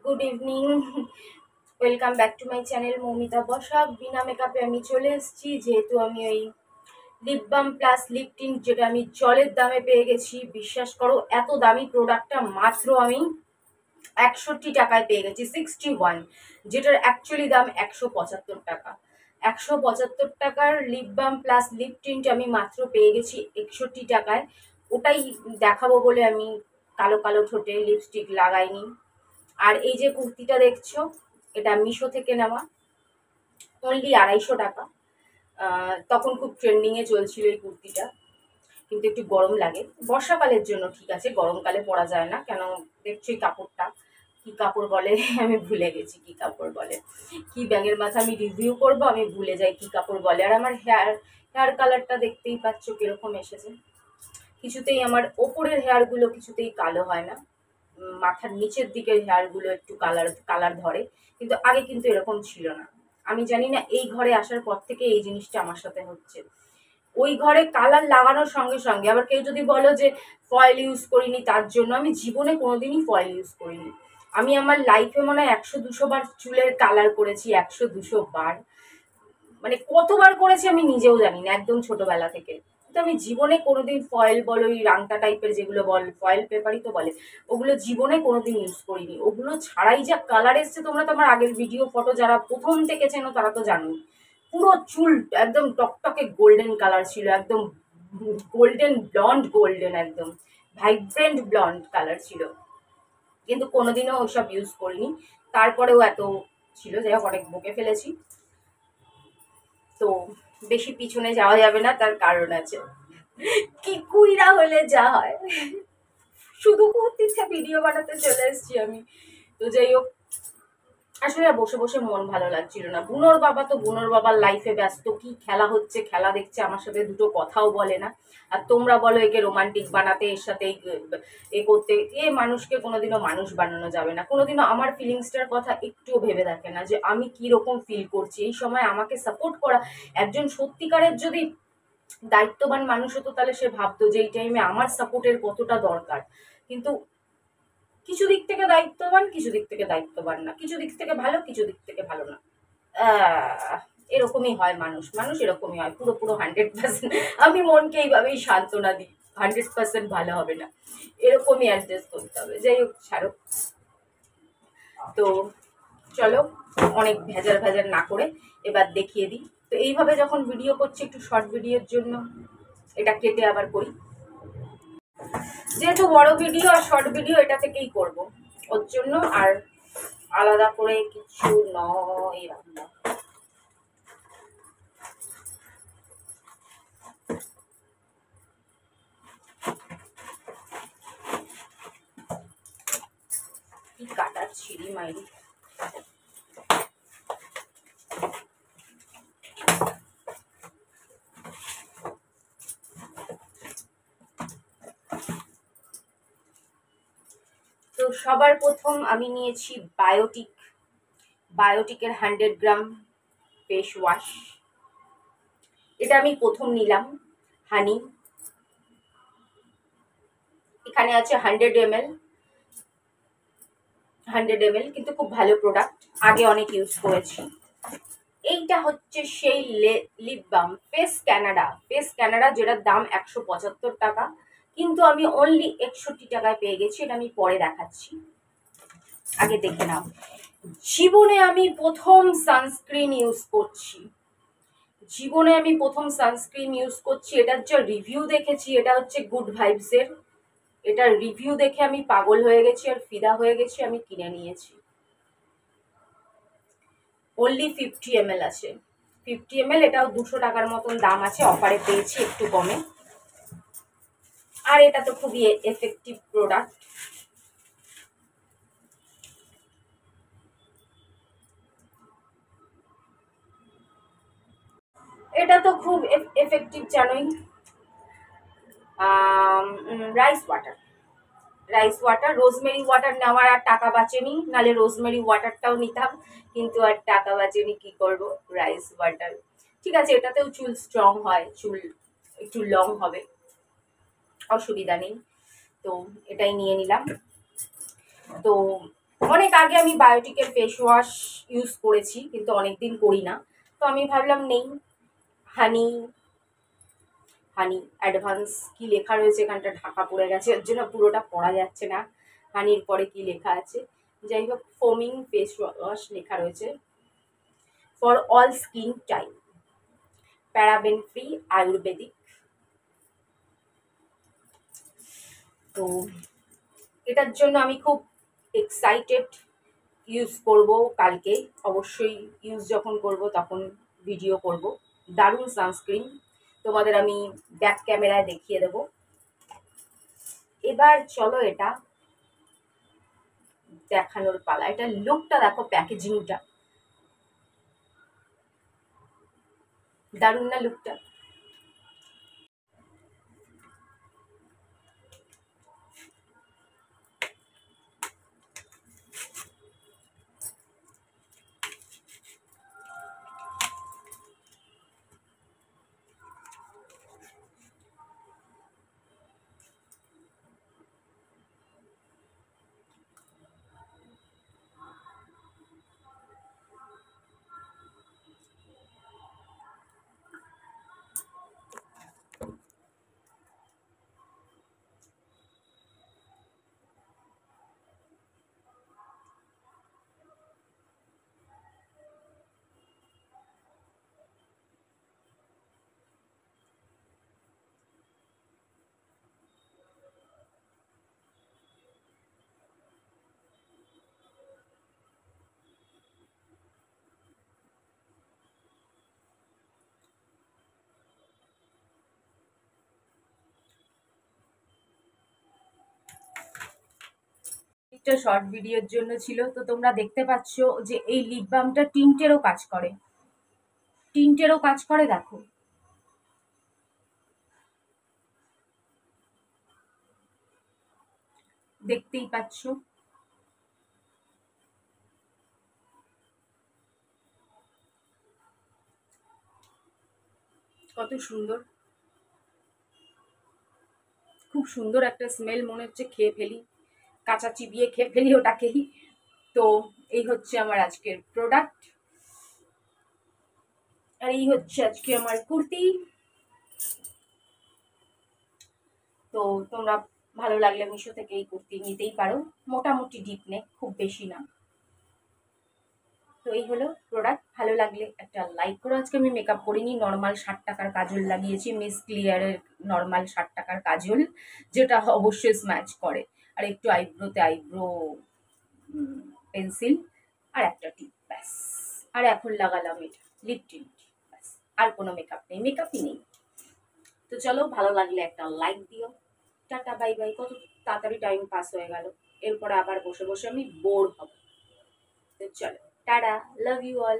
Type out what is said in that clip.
Good evening. Welcome back to my channel Moumita Basak. বিনা মেকআপে আমি চলে এসেছি, যেহেতু আমি ওই lip balm plus lip tint যেটা আমি জলের দামে পেয়ে গেছি। বিশ্বাস করো, এত দামি প্রোডাক্টটা মাত্র আমি 61 টাকায় পেয়ে গেছি, 61, যেটার অ্যাকচুয়ালি দাম 175 টাকা। 175 টাকার lip balm plus lip tint আমি মাত্র পেয়ে গেছি 61 টাকায়। ওটাই দেখাবো বলে আমি কালো কালো ঠোঁটে লিপস্টিক লাগাইনি। আর এই যে কুর্তিটা দেখছো, এটা মিশো থেকে নেওয়া, অনলি 250 টাকা। তখন খুব ট্রেন্ডিংয়ে চলছিল এই কুর্তিটা, কিন্তু একটু গরম লাগে। বর্ষাকালের জন্য ঠিক আছে, গরমকালে পরা যায় না। কেন দেখছো এই কাপড়টা কি কাপড় বলে আমি ভুলে গেছি কি কাপড় বলে। কি ব্যাঙের মাথা আমি রিভিউ করবো, আমি ভুলে যাই কি কাপড় বলে। আর আমার হেয়ার কালারটা দেখতেই পাচ্ছ কিরকম এসেছে। কিছুতেই আমার ওপরের হেয়ারগুলো কিছুতেই কালো হয় না, মাথার নিচের দিকের হেয়ারগুলো একটু কালার ধরে, কিন্তু আগে কিন্তু এরকম ছিল না। আমি জানি না এই ঘরে আসার পর থেকে এই জিনিসটা আমার সাথে হচ্ছে। ওই ঘরে কালার লাগানোর সঙ্গে সঙ্গে আবার কেউ যদি বলো যে ফয়েল ইউজ করিনি, তার জন্য আমি জীবনে কোনোদিনই ফয়েল ইউজ করিনি। আমি আমার লাইফে মনে হয় 100-200 বার চুলের কালার করেছি, 100-200 বার। মানে কতবার করেছি আমি নিজেও জানি না, একদম ছোটবেলা থেকে। তো আমি জীবনে কোনোদিন ফয়েল বলো, ওই রাংটা টাইপের যেগুলো বল, ফয়েল পেপারই তো বলে, ওগুলো জীবনে কোনোদিন ইউজ করিনি। ওগুলো ছাড়াই যা কালার এসছে, তোমরা তো আমার আগের ভিডিও ফটো যারা প্রথম থেকে চেনো তারা তো জানোই। পুরো চুল একদম টকটকে গোল্ডেন কালার ছিল, একদম গোল্ডেন ব্লন্ড, গোল্ডেন একদম ভাইব্রেন্ট ব্লন্ড কালার ছিল, কিন্তু কোনোদিনও ওইসব ইউজ করিনি। তারপরেও এত ছিল, যাই হোক অনেক বকে ফেলেছি। তো বেশি পিছনে যাওয়া যাবে না, তার কারণ আছে। কি কুইরা হলে যা হয়, শুধু কুর্তিতে ভিডিও বানাতে চলে এসেছি আমি। তো যাই হোক, আসলে বসে বসে মন ভালো লাগছিল না। বুনোর বাবার লাইফে ব্যস্ত, কি খেলা হচ্ছে খেলা দেখছে, আমার সাথে দুটো কথাও বলে না। আর তোমরা বলো একে রোমান্টিক বানাতে, এর সাথে এ করতে। এ মানুষকে কোনোদিনও মানুষ বানানো যাবে না। কোনোদিনও আমার ফিলিংসটার কথা একটুও ভেবে দেখে না যে আমি কি রকম ফিল করছি। এই সময় আমাকে সাপোর্ট করা একজন সত্যিকারের যদি দায়িত্ববান মানুষ হতো, তাহলে সে ভাবতো যে এই টাইমে আমার সাপোর্টের কতটা দরকার। কিন্তু কিছু দিক থেকে দায়িত্ববান, কিছু দিক থেকে দায়িত্ববান না, কিছু দিক থেকে ভালো, কিছু দিক থেকে ভালো না। এরকমই হয় মানুষ, মানুষ এরকমই হয়। পুরো 100%। আমি মনকে এইভাবেই সান্ত্বনা দিই, 100% ভালো হবে না, এরকমই অ্যাডজাস্ট করতে হবে। যাই হোক, ছাড়ো। তো চলো, অনেক ভেজাল ভেজাল না করে এবার দেখিয়ে দিই। তো এইভাবে যখন ভিডিও করছি, একটু শর্ট ভিডিওর জন্য এটা কেটে আবার করি, যেহেতু বড় ভিডিও আর শর্ট ভিডিও এটা থেকেই করব, ওর জন্য আর আলাদা করে কিছু নয়। রান্না কি কাটার ছিঁড়ি মাইরি। তো সবার প্রথম আমি নিয়েছি বায়োটিকের 100 গ্রাম ফেস ওয়াশ। এটা আমি প্রথম নিলাম। হানি, এখানে আছে 100 ml, কিন্তু খুব ভালো প্রোডাক্ট, আগে অনেক ইউজ করেছি। এইটা হচ্ছে সেই লিপ বাম ফেস ক্যানাডা, যেটার দাম 175 টাকা, কিন্তু আমি অনলি 61 টাকায় পেয়ে গেছি। এটা আমি পরে দেখাচ্ছি, আগে দেখে নাও। জীবনে আমি প্রথম সানস্ক্রিন ইউজ করছি, এটার যে রিভিউ দেখেছি, এটা হচ্ছে গুড ভাইবসের। এটার রিভিউ দেখে আমি পাগল হয়ে গেছি আর ফিদা হয়ে গেছি, আমি কিনে নিয়েছি। অনলি 50 ml আছে, 50 ml। এটাও 200 টাকার মতন দাম আছে, অফারে পেয়েছি একটু কমে। আর এটা তো খুবই এফেক্টিভ প্রোডাক্ট। এটা তো খুব এফেক্টিভ, জানোই। রাইস ওয়াটার, রোজমেরি ওয়াটার নেওয়ার আর টাকা বাঁচেনি, নালে রোজমেরি ওয়াটারটাও নিতাম, কিন্তু আর টাকা বাঁচেনি, কি করব। রাইস ওয়াটার ঠিক আছে, এটাতেও চুল স্ট্রং হয়, চুল একটু লং হবে, অসুবিধা নেই। তো এটাই নিয়ে নিলাম। তো অনেক আগে আমি বায়োটিকের ফেস ওয়াশ ইউজ করেছি, কিন্তু অনেক দিন করি না। তো আমি ভাবলাম নেই, হানি হানি অ্যাডভান্স কি লেখা রয়েছে এখানটা ঢাকা পড়ে গেছে, এর জন্য পুরোটা পড়া যাচ্ছে না হানির পরে কি লেখা আছে। যাই হোক, ফোমিং ফেস ওয়াশ লেখা রয়েছে, for all skin type, paraben free, Ayurvedic. তো এটার জন্য আমি খুব এক্সাইটেড, ইউজ করব কালকে, অবশ্যই ইউজ যখন করব তখন ভিডিও করব। দারুণ সানস্ক্রিন, তোমাদের আমি ব্যাক ক্যামেরায় দেখিয়ে দেব। এবার চলো এটা দেখানোর পালা। এটা লুকটা দেখো, প্যাকেজিংটা দারুণ না লুকটা? একটা শর্ট ভিডিওর জন্য ছিল, তো তোমরা দেখতে পাচ্ছ যে এই লিপ বামটা টিন্টেরও কাজ করে, টিন্টেরও কাজ করে, দেখো। দেখতেই পাচ্ছ কত সুন্দর, খুব সুন্দর একটা স্মেল, মনে হচ্ছে খেয়ে ফেলি, কাঁচা চিবিয়ে খেয়ে ফেলি ওটাকেই। তো এই হচ্ছে আমার আজকের প্রোডাক্ট, আর এই হচ্ছে আজকে আমার কুর্তি। তো তোমরা ভালো লাগলে মিশো থেকে এই কুর্তি নিতেই পারো, মোটামুটি ডিপ নেক, খুব বেশি না। তো এই হলো প্রোডাক্ট, ভালো লাগলে একটা লাইক করো। আজকে আমি মেকআপ করিনি, নর্মাল 60 টাকার কাজল লাগিয়েছি, মিস ক্লিয়ারের নর্মাল 60 টাকার কাজল, যেটা অবশ্যই স্ম্যাচ করে। আর একটু আইব্রোতে আইব্রো পেন্সিল, আর একটা টিপ, ব্যাস। আর এখন লাগালাম এটা লিপ টিন্ট, ব্যাস। আর কোনো মেকআপ নেই, মেকআপই নেই। তো চলো, ভালো লাগলে একটা লাইক দিও। Tata, bye bye. কত তাড়াতাড়ি টাইম পাস হয়ে গেল, এরপরে আবার বসে বসে আমি বোর হব। তো চলো, টাটা, লাভ ইউ অল।